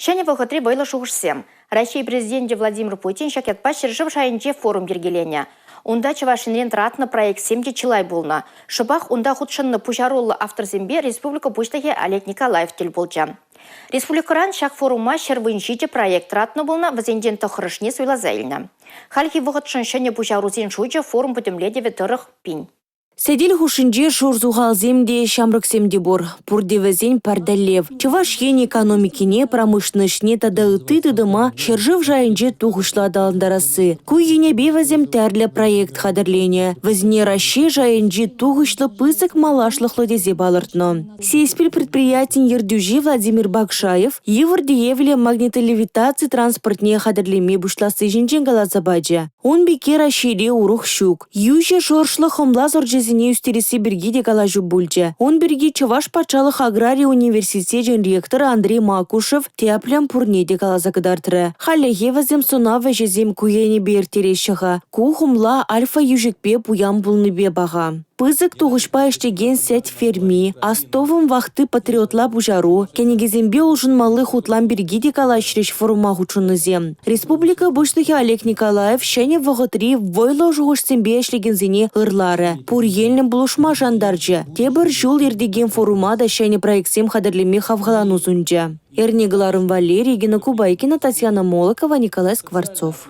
Шәне вăхăтри вăйлă шухышсем. Россия президенті Владимир Путин шакетпа шыршып шайынче форум бергелене. Унда чавашинрен тратны проект семде чылай болна. Шыбах унда худшынны пушарулы авторзембе Республика Пуштахе Олег Николаев тел болча. Республикаран шак форума шервыншиче проект тратны болна вазенден тахырышне суйлазайльна. Хальхи вăхăтшын шәне пушарузен шуче форум пөтемледе ветырых пинь. Седил хушинже шурзухалземде шамрыксемде бор. Пурдевезень пардалев. Чаваш ен экономикине, промышленностне тадауты тыдыма шержив жайынже тухышла даландарасы. Куй ене бевазем тәрлі проект хадырления. Вазне раще жайынже тухышлы пысык малашлыхлы дезе балыртно. Сейспил предприятин ердюжи Владимир Бакшаев еврдеевле магнитолевитации транспортне хадырлеме бушласы жинжен галазабаджа. Он беке ращеде урух щук. Юже шоршлы хомлаз орджезине үстересе бергиде галажу бульча. Он берги Чаваш пачалық аграрий университет ректор Андрей Макушев теаплям пурнеде галазакадартыры. Халлеге вазем сонавы жезем куене бертерешіға. Ку хумла альфа южекпе пуям булныбе бага. Пызык туғышпа іштеген сәт ферми, астовым вақты патриотла бужару, кенегезембе улжынмалы хутлан бергиде калашреш форума хучунызем. Республика Буштахе Олег Николаев шәне вғытри войло жуғышсембе ішлегензіне ырлары. Пур елнім бұлышма жандаржы. Тебір жол ердеген форумада шәне проектсем хадырлеме хавғалану зунжа. Эрнегаларым Валерий, Гена Кубайкина, Татьяна Молокова, Николай Скворцов.